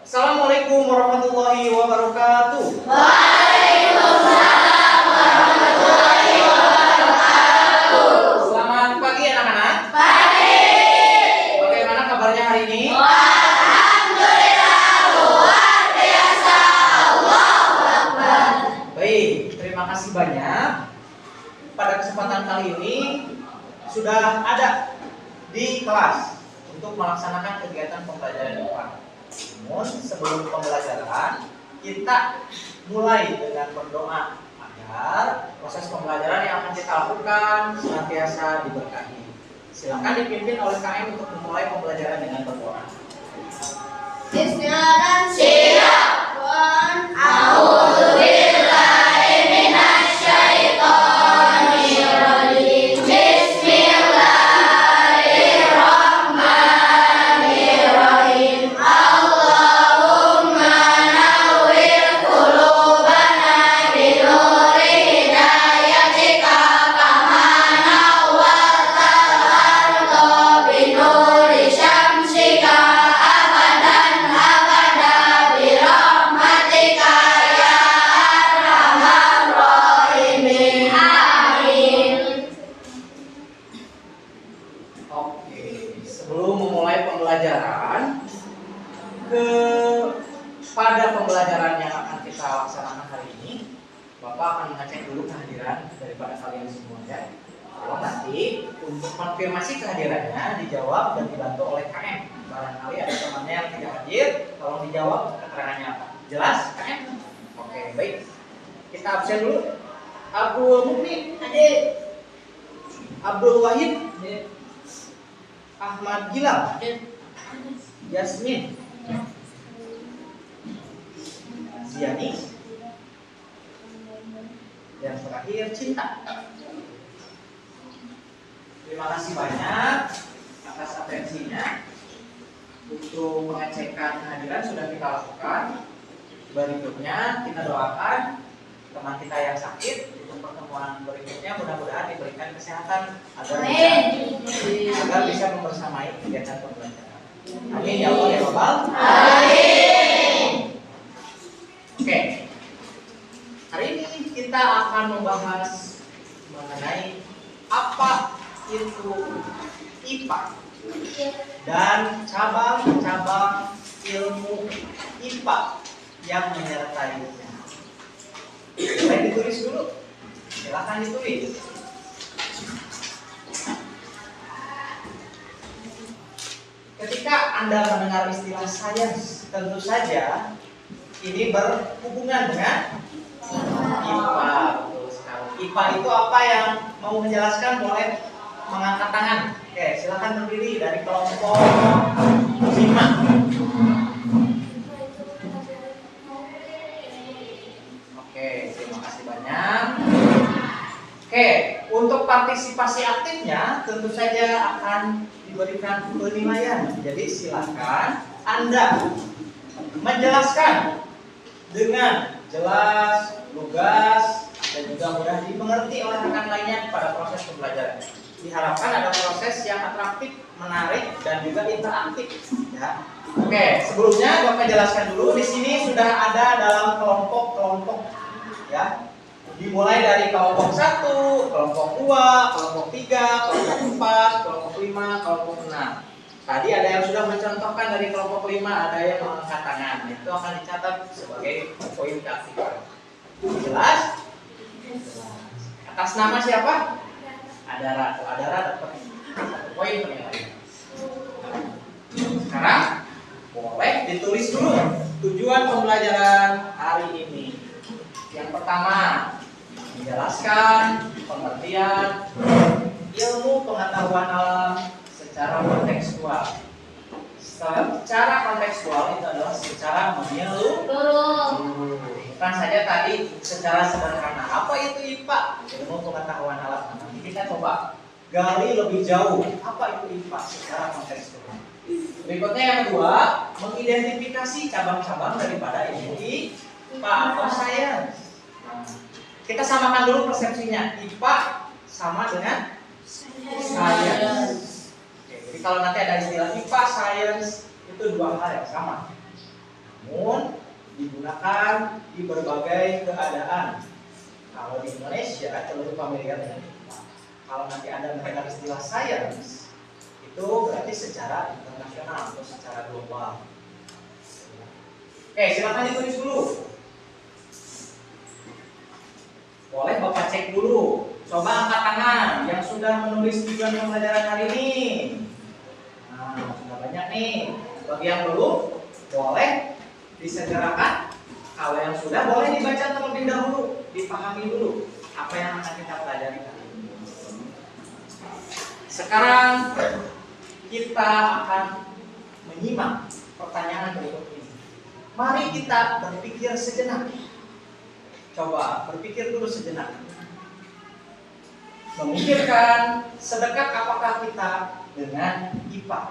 Assalamualaikum warahmatullahi wabarakatuh. Waalaikumsalam warahmatullahi wabarakatuh. Selamat pagi anak-anak. Pagi. Bagaimana kabarnya hari ini? Alhamdulillah luar biasa. Allahu Akbar. Baik, terima kasih banyak. Pada kesempatan kali ini sudah ada di kelas untuk melaksanakan kegiatan pembelajaran IPA. Namun sebelum pembelajaran kita mulai dengan berdoa agar proses pembelajaran yang akan kita lakukan senantiasa diberkahi. Silakan dipimpin oleh KM untuk memulai pembelajaran dengan berdoa. Bismillahirrahmanirrahim. Siap. A'udzubillahi minasyaitonir rajim. Bismillahirrahmanirrahim. Allahumma nawwir qulubana binuri hidayatika kama nawwartal arda binuri syamsika abadan abada birahmatika ya arhamar rahimin. Amin. Oke, sebelum memulai pembelajaran, pada pembelajaran yang akan kita laksanakan hari ini, Bapak akan mengecek dulu kehadiran daripada kalian semua ya. Kalau nanti untuk konfirmasi kehadirannya dijawab dan dibantu oleh KM. Barangkali ada temannya yang tidak hadir, tolong dijawab keterangannya apa. Jelas KM? Oke, baik. Kita absen dulu. Abdul Mukmin hadir. Abdul Wahid hadir. Ahmad Gilang hadir. Yasmin, Ziani, dan terakhir Cinta. Terima kasih banyak atas atensinya. Untuk pengecekan kehadiran sudah kita lakukan. Berikutnya kita doakan teman kita yang sakit untuk pertemuan berikutnya, mudah-mudahan diberikan kesehatan agar bisa membersamai kegiatan pembelajaran. Amin ya Allah ya Rabbal. Amin. Oke. Hari ini kita akan membahas mengenai apa itu IPA dan cabang-cabang ilmu IPA yang menyertainya. Boleh ditulis dulu. Silakan ditulis. Ketika Anda mendengar istilah sains, tentu saja ini berhubungan dengan IPA. Betul sekali. IPA itu apa yang mau menjelaskan boleh mengangkat tangan. Oke, silakan berdiri dari kelompok 5. Oke, terima kasih banyak. Oke, untuk partisipasi aktifnya tentu saja akan diberikan penilaian. Jadi silakan Anda menjelaskan dengan jelas, lugas, dan juga mudah dimengerti oleh rekan lainnya pada proses pembelajaran. Diharapkan ada proses yang atraktif, menarik, dan juga interaktif. Ya. Oke, sebelumnya Bapak jelaskan dulu. Di sini sudah ada dalam kelompok-kelompok, ya. Dimulai dari kelompok 1, kelompok 2, kelompok 3, kelompok 4, kelompok 5, kelompok 6. Tadi ada yang sudah mencontohkan dari kelompok 5, ada yang mengangkat tangan. Itu akan dicatat sebagai poin keaktifan. Jelas? Atas nama siapa? Adara. Kalau Adara dapat 1 poin penilaian. Sekarang boleh ditulis dulu tujuan pembelajaran hari ini. Yang pertama, menjelaskan pengertian ilmu pengetahuan alam secara kontekstual. Secara kontekstual itu adalah secara menyeluruh. Bukan saja tadi secara sederhana. Apa itu IPA? Ilmu pengetahuan alam. Nanti kita coba gali lebih jauh. Apa itu IPA secara kontekstual? Berikutnya yang kedua, mengidentifikasi cabang-cabang daripada ilmu IPA atau sains. Kita samakan dulu persepsinya. IPA sama dengan sains. Jadi kalau nanti ada istilah IPA, sains, itu dua hal yang sama. namun digunakan di berbagai keadaan. Kalau di Indonesia terlalu familiar dengan IPA. Kalau nanti Anda mendengar istilah sains, itu berarti secara internasional atau secara global. Oke, silakan ditulis dulu. Boleh Bapak cek dulu. Coba angkat tangan yang sudah menulis tujuan pembelajaran hari ini. Nah, sudah banyak nih. Bagi yang belum, boleh disegerakan. Kalau yang sudah, boleh dibaca terlebih dahulu, dipahami dulu apa yang akan kita pelajari hari ini. Sekarang kita akan menyimak pertanyaan berikut ini. Mari kita berpikir sejenak. Coba berpikir dulu sejenak. Memikirkan sedekat apakah kita dengan IPA.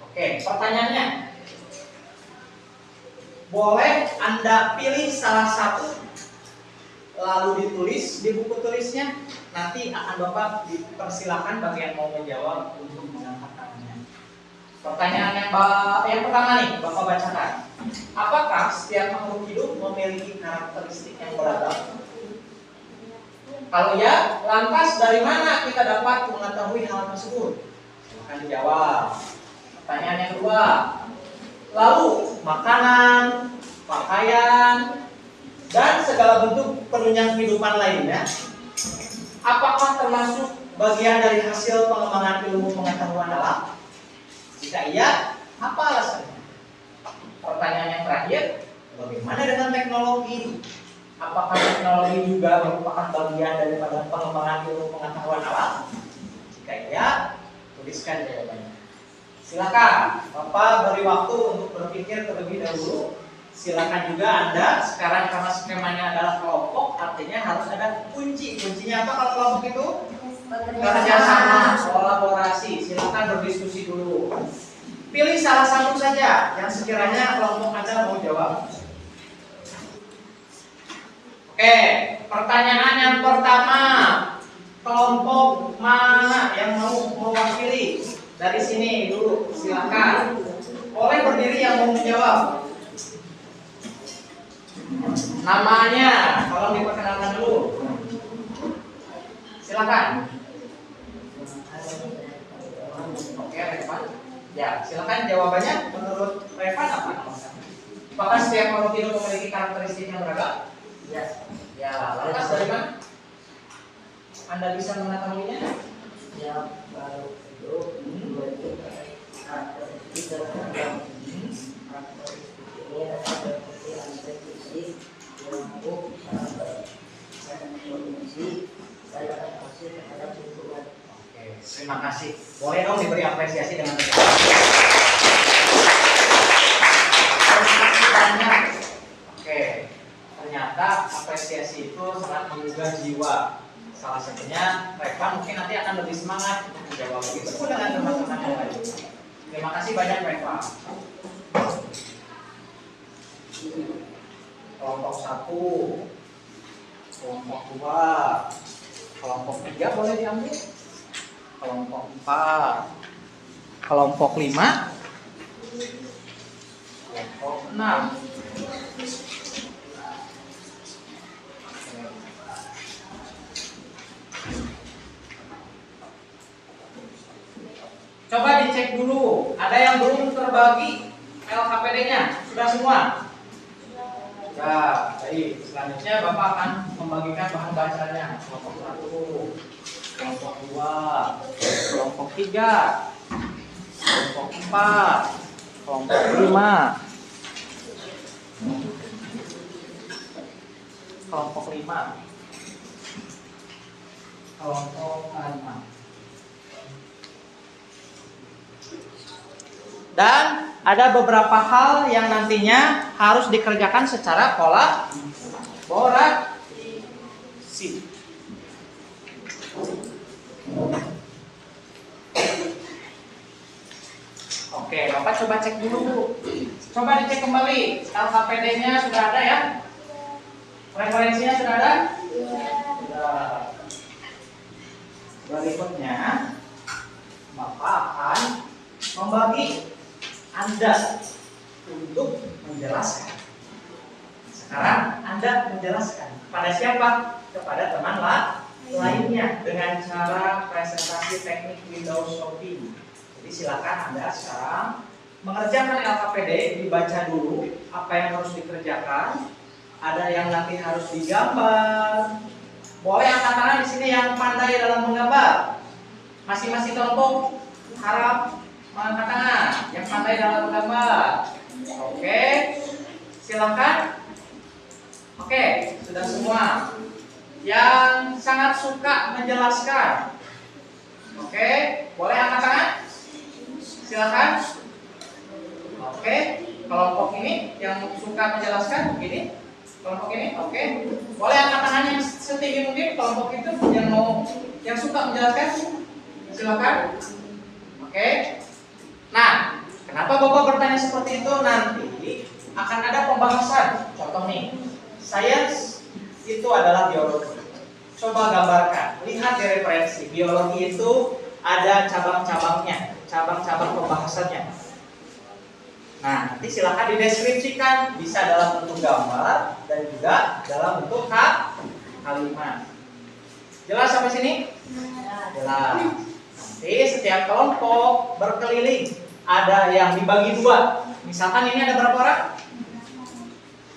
Oke, pertanyaannya. Boleh Anda pilih salah satu lalu ditulis di buku tulisnya. Nanti akan Bapak dipersilakan bagi yang mau menjawab untuk mengangkat tangannya. Pertanyaan yang pertama nih, Bapak bacakan. Apakah setiap makhluk hidup memiliki karakteristik yang beragam? Kalau ya, lantas dari mana kita dapat mengetahui hal tersebut? Silakan dijawab. Pertanyaan yang kedua. Lalu, makanan, pakaian, dan segala bentuk penunjang kehidupan lainnya, apakah termasuk bagian dari hasil pengembangan ilmu pengetahuan alam? Jika iya, apa alasannya? Pertanyaan yang terakhir, bagaimana dengan teknologi? Apakah teknologi juga merupakan bagian daripada pengembangan ilmu pengetahuan alam? Jika iya, tuliskan jawabannya. Silakan, Bapak beri waktu untuk berpikir terlebih dahulu. Silakan juga Anda, sekarang karena skemanya adalah kelompok, artinya harus ada kunci. Kuncinya apa kalau kelompok itu? Kerjasama, kolaborasi. Silakan berdiskusi dulu. Pilih salah satu saja yang sekiranya kelompok Anda mau jawab. Oke, pertanyaan yang pertama. Kelompok mana yang mau mewakili? Dari sini dulu, silakan. Boleh berdiri yang mau menjawab. Namanya, tolong diperkenalkan dulu. Silakan. Oke, Revan. Ya, silakan jawabannya menurut Revan apa? Apakah setiap makhluk hidup memiliki karakteristik yang beragam? Ya. Ya, lantas dari mana? Anda bisa mengetahuinya? Ya, baru itu karakteristik beragam. Karakteristik ini adalah seperti antisipasi yang mampu berfungsi dan adaptasi terhadap lingkungan. Oke, terima kasih. Boleh dong diberi apresiasi dengan banyak. Oke, ternyata apresiasi itu sangat menggugah jiwa. Salah satunya Revan mungkin nanti akan lebih semangat untuk menjawab begitu pun dengan teman-teman yang lain. Terima kasih banyak Revan. Kelompok 1, kelompok 2, kelompok 3 boleh diambil. Kelompok 4, kelompok 5, kelompok 6. Coba dicek dulu, ada yang belum terbagi LKPD-nya, sudah semua? Ya, baik. Selanjutnya Bapak akan membagikan bahan bacanya. Kelompok 1, kelompok 2, kelompok 3, kelompok 4, kelompok 5, kelompok 5, kelompok 6. Dan ada beberapa hal yang nantinya harus dikerjakan secara kolaborasi. Oke, Bapak coba cek dulu. Coba dicek kembali. LKPD-nya sudah ada ya? Referensinya sudah ada? Sudah. Berikutnya, Bapak akan membagi Anda untuk menjelaskan Sekarang Anda menjelaskan pada siapa? Kepada teman lainnya dengan cara presentasi teknik window shopping. Jadi silakan Anda sekarang mengerjakan LKPD, dibaca dulu apa yang harus dikerjakan. Ada yang nanti harus digambar. Boleh angkat tangan di sini yang pandai dalam menggambar. Masing-masing kelompok harap mengangkat tangan yang pandai dalam menggambar. Oke, silakan. Oke, sudah semua. Yang sangat suka menjelaskan. Oke, boleh angkat tangan? Silakan. Oke, kelompok ini yang suka menjelaskan begini. Kelompok ini, oke. Boleh angkat tangan yang setinggi mungkin kelompok itu yang suka menjelaskan. Silakan. Oke. Nah, kenapa Bapak bertanya seperti itu? Nanti akan ada pembahasan. Contoh nih, sains itu adalah biologi. Coba gambarkan, lihat di referensi. Biologi itu ada cabang-cabangnya, cabang-cabang pembahasannya. Nah, nanti silakan dideskripsikan, bisa dalam bentuk gambar dan juga dalam bentuk kalimat. Jelas sampai sini? Jelas. Nanti setiap kelompok berkeliling, ada yang dibagi dua. Misalkan ini ada berapa orang?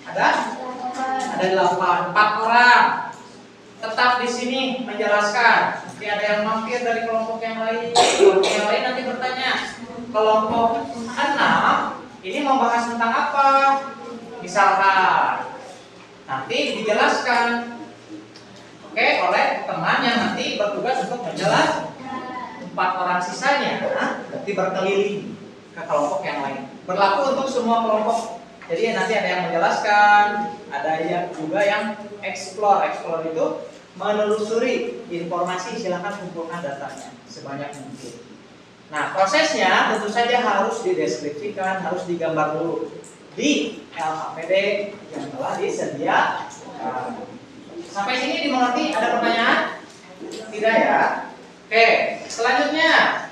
Ada 8, 4 orang. Tetap di sini menjelaskan. Nanti ada yang mampir dari kelompok yang lain. Kelompok yang lain nanti bertanya. Kelompok 6 ini membahas tentang apa? Misalkan nanti dijelaskan, oke, oleh teman yang nanti bertugas untuk menjelaskan. 4 orang sisanya nanti berkeliling ke kelompok yang lain. Berlaku untuk semua kelompok. Jadi nanti ada yang menjelaskan, ada yang juga yang explore. Explore itu menelusuri informasi, silakan kumpulkan datanya sebanyak mungkin. Nah, prosesnya tentu saja harus dideskripsikan, harus digambar dulu di LKPD yang telah disediakan. Sampai sini dimengerti? Ada pertanyaan? Tidak ya? Oke, selanjutnya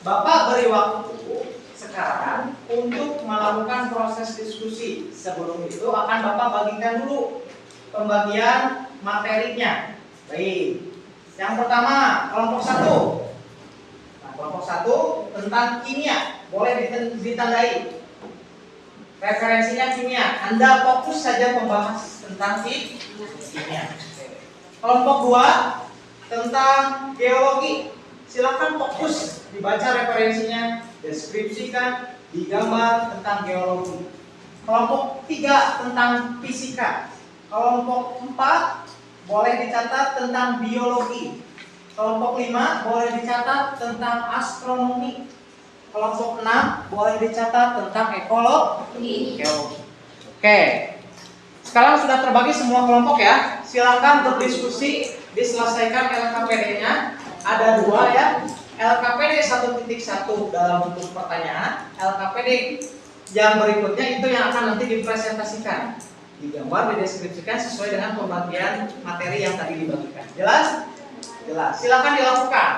Bapak beri waktu sekarang untuk melakukan proses diskusi. Sebelum itu akan Bapak bagikan dulu pembagian materinya. Baik. Yang pertama, kelompok 1. Kelompok 1 tentang kimia, boleh ditandai. Referensinya kimia. Anda fokus saja membahas tentang kimia. Kelompok 2 tentang geologi. Silakan fokus dibaca referensinya, deskripsikan, digambar tentang geologi. Kelompok 3 tentang fisika. Kelompok 4 boleh dicatat tentang biologi. Kelompok 5 boleh dicatat tentang astronomi. Kelompok 6 boleh dicatat tentang ekologi. Oke. Sekarang sudah terbagi semua kelompok ya. Silakan berdiskusi, diselesaikan LKPD-nya. Ada 2 ya. LKPD 1.1 dalam bentuk pertanyaan. LKPD yang berikutnya itu yang akan nanti dipresentasikan, digambar, dideskripsikan sesuai dengan pembagian materi yang tadi dibagikan. Jelas? Jelas. Silakan dilakukan.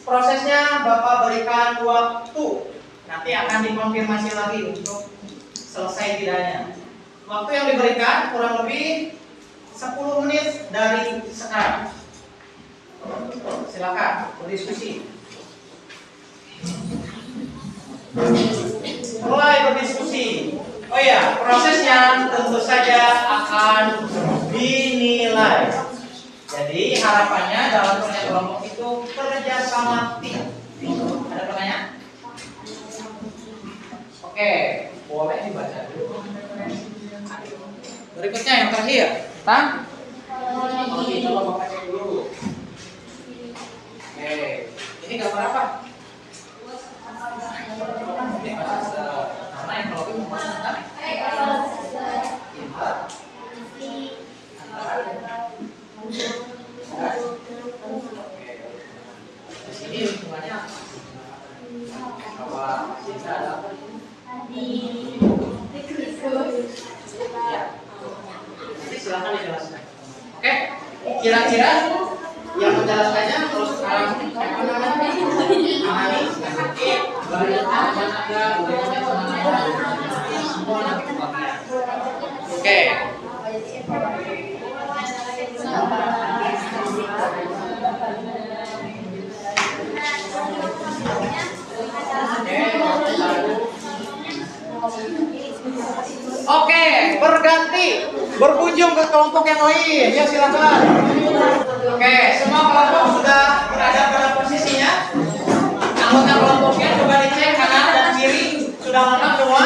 Prosesnya Bapak berikan waktu. Nanti akan dikonfirmasi lagi untuk selesai tidaknya. Waktu yang diberikan kurang lebih 10 menit dari sekarang. Silakan berdiskusi. Mulai berdiskusi. Oh ya, prosesnya tentu saja akan dinilai. Jadi harapannya dalam kerja kelompok itu kerja sama tim. Ada pertanyaan? Oke, boleh dibaca dulu. Berikutnya yang terakhir, tentang teknologi. Coba Bapak cek dulu. Oke, ini gambar apa? Karena ekologi membahas tentang di sini lingkungannya bahwa cinta ada apa? Ya. Nanti silakan dijelaskan. Oke, kira-kira yang menjelaskannya terus sekarang apa namanya? Analis, bagaimana ada semua nanti kebagian. berkunjung ke kelompok yang lain. Ya silakan. Oke, semua kelompok sudah berada pada posisinya. Anggota kelompoknya coba dicek kanan dan kiri. Sudah lengkap semua?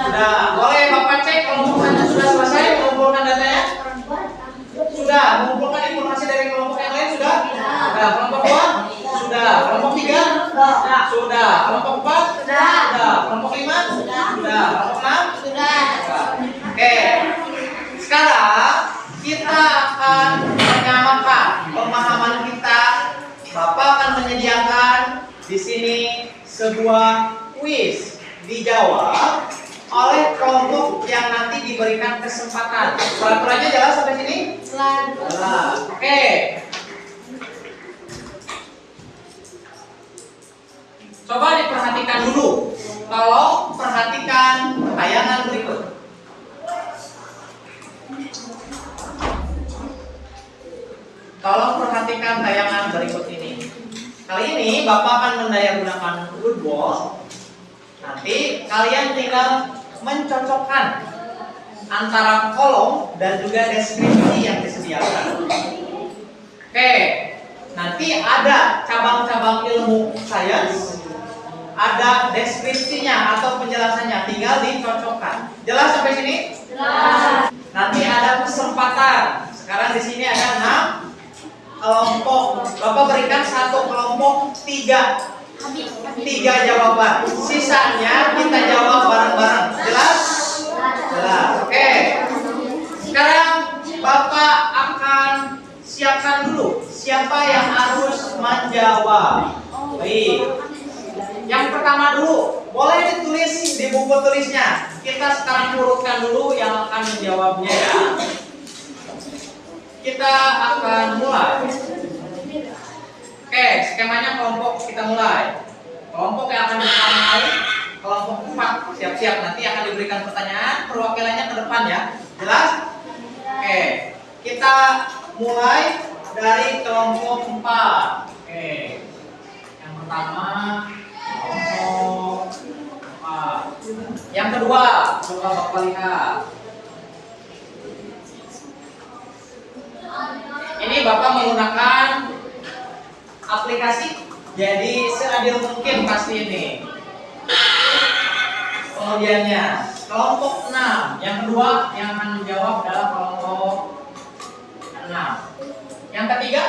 Sudah. Boleh Bapak cek kelompok mana sudah selesai mengumpulkan datanya? Sudah. Mengumpulkan informasi dari kelompok yang lain sudah? Sudah. Kelompok 2? Sudah. Kelompok 3? Sudah. Kelompok 4? Sudah. Kelompok 5? Sudah. Kelompok 6? Sudah. Oke. Sekarang kita akan menyamakan pemahaman kita. Bapak akan menyediakan di sini sebuah kuis dijawab oleh kelompok yang nanti diberikan kesempatan. Peraturannya jelas sampai sini? Jelas. Oke. Coba diperhatikan dulu. Tolong perhatikan tayangan berikut. Tolong perhatikan tayangan berikut ini. Kali ini Bapak akan mendayagunakan woodball. Nanti kalian tinggal mencocokkan antara kolom dan juga deskripsi yang disediakan. Oke, nanti ada cabang-cabang ilmu sains, ada deskripsinya atau penjelasannya, tinggal dicocokkan. Jelas sampai sini? Jelas. Nanti ada kesempatan. Sekarang di sini ada 6 kelompok. Bapak berikan satu kelompok 3 jawaban. Sisanya kita jawab bareng-bareng. Jelas? Jelas. Oke. Sekarang Bapak akan siapkan dulu siapa yang harus menjawab. Baik. Yang pertama dulu, boleh ditulis di buku tulisnya. Kita sekarang urutkan dulu yang akan menjawabnya ya. Kita akan mulai. Oke, skemanya kelompok kita mulai. Kelompok yang akan diperoleh kelompok 4. Siap-siap, nanti akan diberikan pertanyaan, perwakilannya ke depan ya. Jelas? Oke, kita mulai dari kelompok 4. Oke. Yang pertama kelompok 4. Yang kedua, coba Bapak lihat. Ini Bapak menggunakan aplikasi, jadi seadil mungkin pasti ini. Kemudiannya kelompok 6. Yang kedua yang akan menjawab adalah kelompok 6. Yang ketiga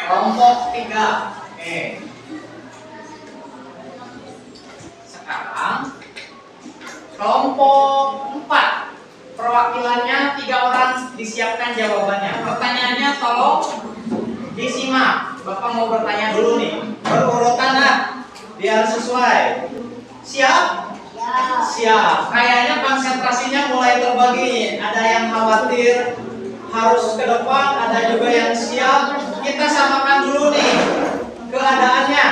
kelompok 3. Oke. Sekarang kelompok 4. Perwakilannya 3 orang, disiapkan jawabannya. Pertanyaannya tolong disimak. Bapak mau bertanya dulu nih. Berurutan lah, biar sesuai. Siap? Siap. Kayaknya konsentrasinya mulai terbagi. Ada yang khawatir harus ke depan, ada juga yang siap. Kita samakan dulu nih keadaannya.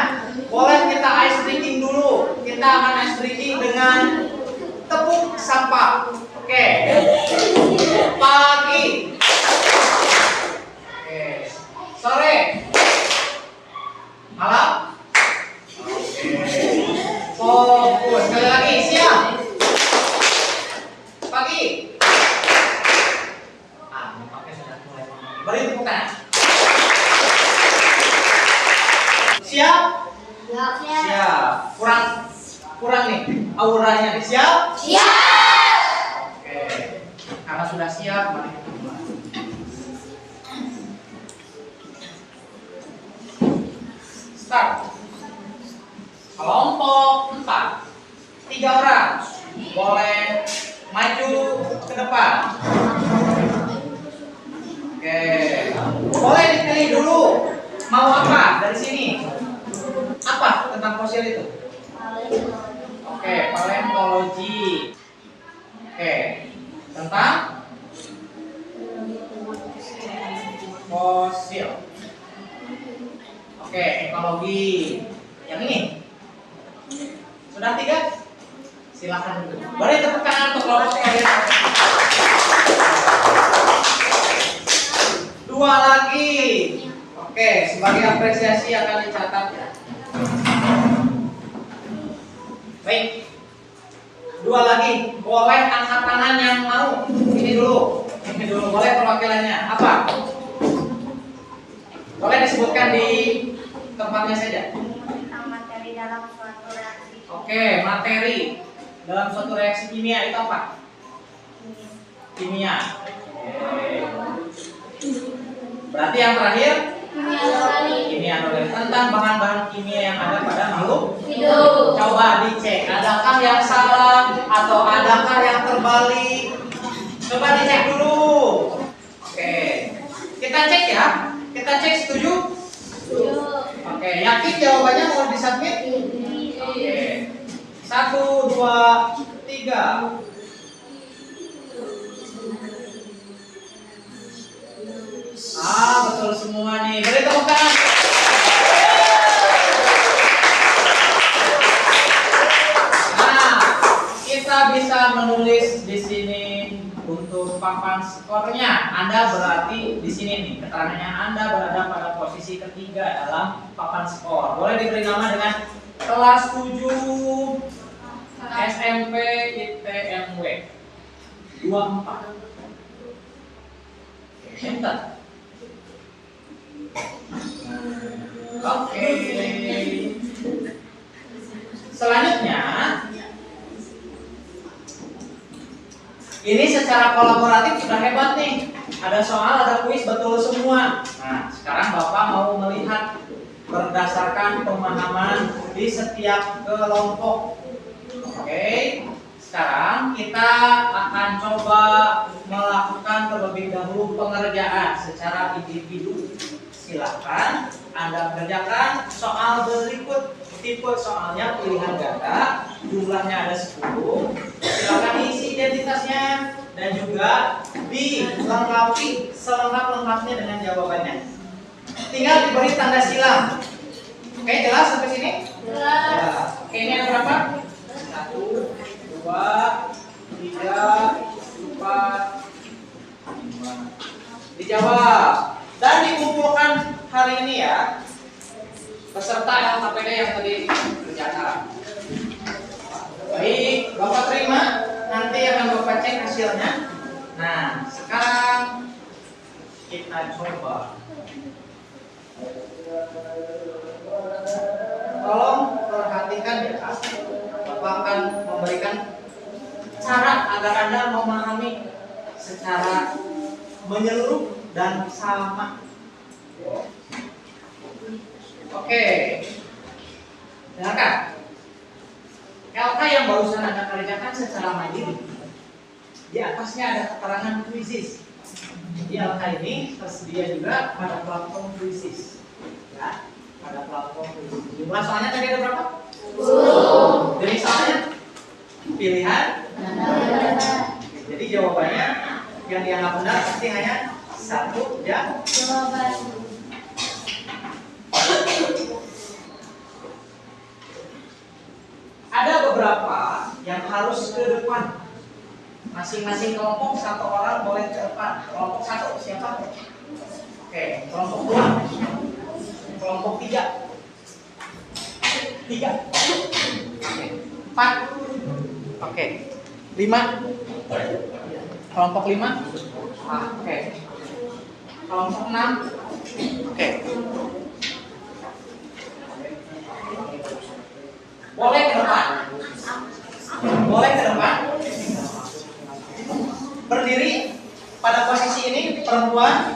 Boleh kita ice breaking dulu. Kita akan ice breaking dengan tepuk sapa. Oke. Pagi. Oke. Sore. Malam. Oke. Fokus. Sekali lagi. Siang. Pagi. Nampaknya sudah mulai pagi. Beri tepuk tangan. Siap? Siap. Kurang nih auranya nih. Siap? Siap. Oke. Karena sudah siap, mari kita mulai. Start. Kelompok 4. 3 orang. Boleh maju ke depan. Oke. Boleh dipilih dulu. Mau apa dari sini? Apa tentang fosil itu? Oke, paleontologi. Oke, tentang fosil. Oke, ekologi. Yang ini sudah 3? Silakan. Boleh tepuk tangan untuk kelompok kalian. 2 lagi. Oke, sebagai apresiasi akan dicatat ya. Baik. Dua lagi, boleh angkat tangan yang mau. Ini dulu. Ini dulu boleh perwakilannya. Apa? Boleh disebutkan di tempatnya saja. Materi dalam suatu reaksi. Oke, materi dalam suatu reaksi kimia itu apa? Kimia. Oke. Berarti yang terakhir kimia organik, tentang bahan-bahan kimia yang ada pada makhluk Hidup. Coba dicek, adakah yang salah atau adakah yang terbalik? Coba dicek dulu. Oke, kita cek ya. Kita cek, setuju? Oke, yakin jawabannya mau disubmit? Oke, 1, 2, 3. Betul semua nih. Beri tepuk tangan. Nah, kita bisa menulis di sini untuk papan skornya. Anda berarti di sini nih keterangannya Anda berada pada posisi ketiga dalam papan skor. Boleh diberi nama dengan kelas 7 SMP ITMW 24. Enter. Oke. Selanjutnya, ini secara kolaboratif sudah hebat nih. Ada soal, ada kuis, betul semua. Nah, sekarang Bapak mau melihat berdasarkan pemahaman di setiap kelompok. Oke. Sekarang kita akan coba melakukan terlebih dahulu pengerjaan secara individu. Silakan Anda kerjakan soal berikut. Tipe soalnya pilihan ganda, jumlahnya ada 10. Silakan isi identitasnya dan juga dilengkapi selengkap-lengkapnya dengan jawabannya. Tinggal diberi tanda silang. Oke, jelas sampai sini? Jelas. Oke, ini ada berapa? 1, 2, 3, 4, 5. Dijawab dan dikumpulkan hari ini ya, beserta LKPD yang tadi kerjakan. Baik, Bapak terima. Nanti akan Bapak cek hasilnya. Nah, sekarang kita coba. Tolong perhatikan ya. Bapak akan memberikan cara agar Anda memahami secara menyeluruh dan sama. Oke, dengarkan. LK yang barusan Anda kerjakan secara mandiri. Di atasnya ada keterangan kuisis. Di LK ini tersedia juga pada platform kuisis. Ya, pada platform kuisis. Jumlah soalnya tadi ada berapa? 10. Jadi soalnya pilihan. Jadi jawabannya yang dianggap benar pasti hanya satu jawaban. Ada beberapa yang harus ke depan. Masing-masing kelompok satu orang boleh ke depan. Kelompok 1 siapa? Oke, kelompok 2. Kelompok 3. 3. Oke. 4. Oke. 5. Kelompok 5. Oke. Kelompok 6. Oke. Boleh ke depan? Boleh ke depan? Berdiri pada posisi ini perempuan,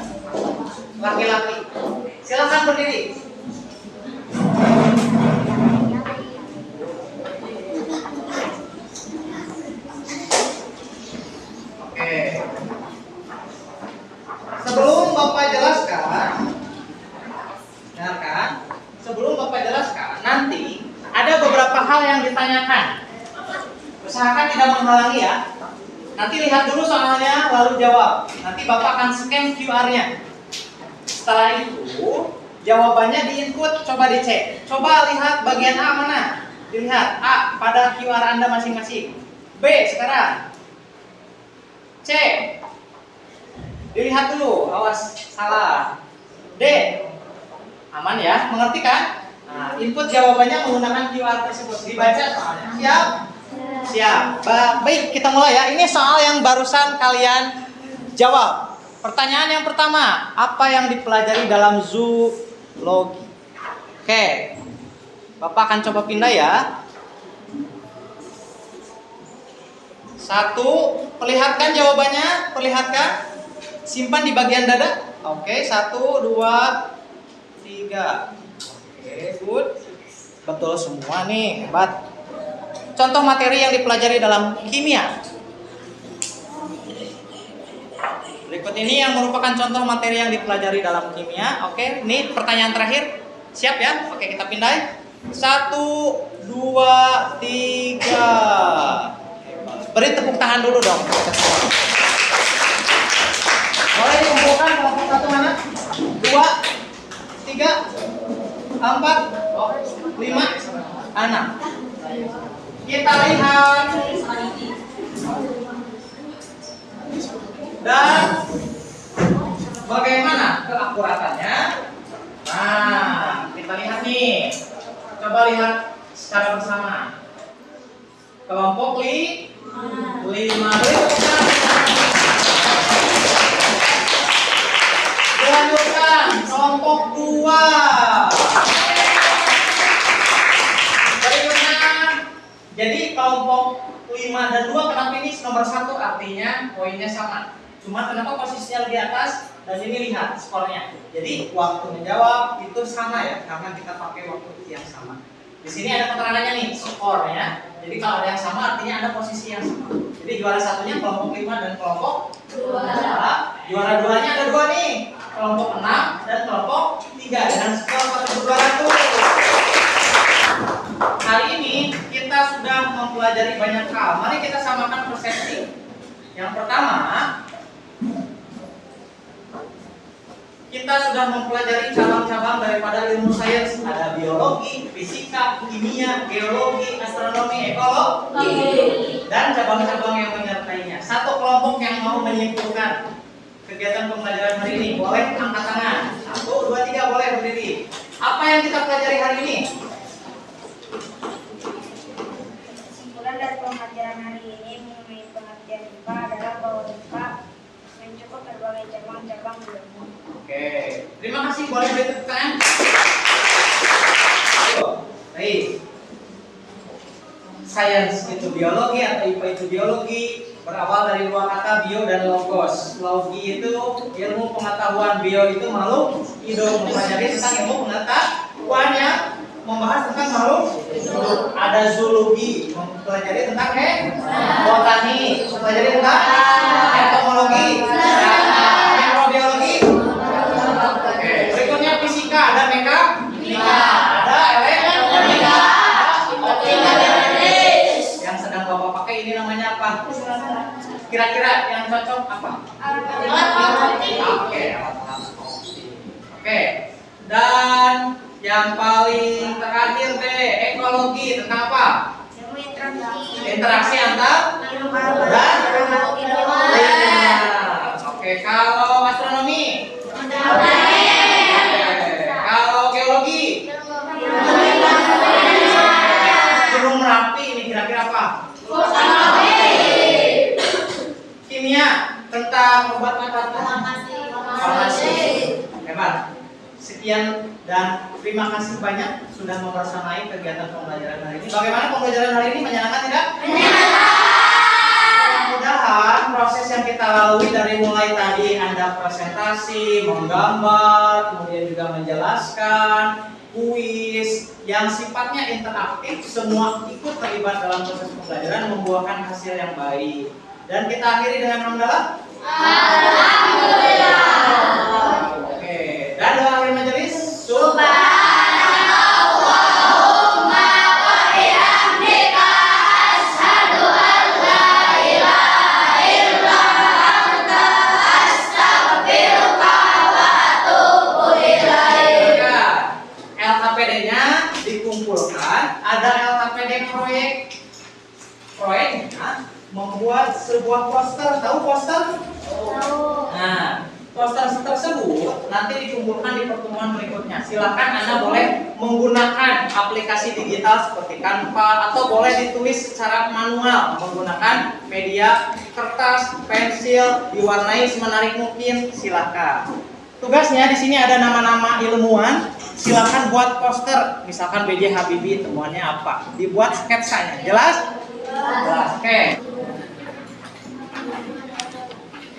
laki-laki. Silakan berdiri. Oke. Sebelum Bapak jelaskan, dengarkan. Sebelum Bapak jelaskan, nanti ada beberapa hal yang ditanyakan. Usahakan tidak menghalangi ya. Nanti lihat dulu soalnya lalu jawab. Nanti Bapak akan scan QR-nya. Setelah itu jawabannya di-input, coba dicek. Coba lihat bagian A mana? Dilihat A pada QR Anda masing-masing. B sekarang. C. Dilihat dulu, awas salah. D. Aman ya, mengerti kan? Nah, input jawabannya menggunakan QR tersebut. Dibaca soalnya. Siap? Siap. Baik, kita mulai ya. Ini soal yang barusan kalian jawab. Pertanyaan yang pertama, apa yang dipelajari dalam zoologi? Oke. Bapak akan coba pindah ya. Satu, perlihatkan jawabannya, perlihatkan. Simpan di bagian dada. Oke, 1, 2, 3. Oke, good. Betul semua nih, hebat. Contoh materi yang dipelajari dalam kimia. Berikut ini yang merupakan contoh materi yang dipelajari dalam kimia. Oke, ini pertanyaan terakhir. Siap ya? Oke, kita pindah. 1, 2, 3. Beri tepuk tangan dulu dong. Boleh dikumpulkan kelompok satu mana? 2, 3, 4, 5, 6. Kita lihat. Dan bagaimana keakuratannya? Nah, kita lihat nih. Coba lihat secara bersama. Kelompok 5. Dilanjutkan kelompok 2. Berikutnya. Jadi kelompok 5 dan 2 kenapa ini nomor 1 artinya poinnya sama. Cuma kenapa posisinya lebih atas dan ini lihat skornya. Jadi waktu menjawab itu sama ya karena kita pakai waktu yang sama. Di sini ada keterangannya nih skornya. Jadi kalau ada yang sama artinya ada posisi yang sama. Jadi juara satunya kelompok 5 dan kelompok 2. Juara 2-nya ada 2 nih. Kelompok 6 dan kelompok 3 dengan skor 1.200. Hari ini kita sudah mempelajari banyak hal. Mari kita samakan persepsi. Yang pertama, kita sudah mempelajari cabang-cabang daripada ilmu sains. Ada biologi, fisika, kimia, geologi, astronomi, ekologi, dan cabang-cabang yang menyertainya. Satu kelompok yang mau menyimpulkan kegiatan pembelajaran hari ini, boleh angkat tangan. 1, 2, 3, boleh berdiri. Apa yang kita pelajari hari ini? Kesimpulan dari pembelajaran hari ini mengenai pengertian IPA adalah bahwa IPA mencakup berbagai cabang-cabang ilmu. Oke, terima kasih. Boleh beri tepuk tangan. Baik. Sains itu biologi atau IPA itu biologi berawal dari dua kata bio dan logos. Logi itu ilmu pengetahuan, bio itu makhluk hidup, mempelajari tentang ilmu pengetahuan yang membahas tentang makhluk hidup. Ada zoologi, mempelajari tentang botani, mempelajari tentang entomologi, mikrobiologi. Oke, berikutnya fisika, ada mekanika, ada elektronika, yang sedang Bapak pakai ini namanya apa? Kira-kira yang cocok apa? Oke, oke. Dan yang paling terakhir deh, ekologi tentang apa? Interaksi antar dan oke, kalau astronomi? Kalau geologi? Gunung Merapi ini kira-kira apa? Kimia tentang obat farmasi. Hebat. Sekian dan terima kasih banyak sudah membersamai kegiatan pembelajaran hari ini. Bagaimana pembelajaran hari ini, menyenangkan tidak? Mudah-mudahan proses yang kita lalui dari mulai tadi Anda presentasi, menggambar, kemudian juga menjelaskan, kuis yang sifatnya interaktif, semua ikut terlibat dalam proses pembelajaran membuahkan hasil yang baik. Dan kita akhiri dengan hamdalah. Alhamdulillah. Oke, dan doa akhir majelis. Subhanallahumma wa bihamdika asyhadu an la ilaha illa anta astaghfiruka wa atubu ilaik. LKPD-nya dikumpulkan, ada LKPD proyeknya membuat sebuah poster. Tahu poster? Tahu. Nah, poster tersebut tersebut nanti dikumpulkan di pertemuan berikutnya. Silakan Anda boleh menggunakan aplikasi digital seperti Canva atau boleh ditulis secara manual menggunakan media kertas, pensil, diwarnai semenarik mungkin. Silakan. Tugasnya di sini ada nama-nama ilmuwan. Silakan buat poster, misalkan B.J. Habibie temuannya apa. Dibuat sketsanya. Jelas? Jelas. Oke.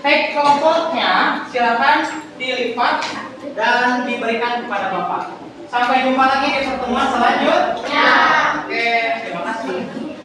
Teks kelompoknya silakan dilipat dan diberikan kepada Bapak. Sampai jumpa lagi di pertemuan selanjutnya.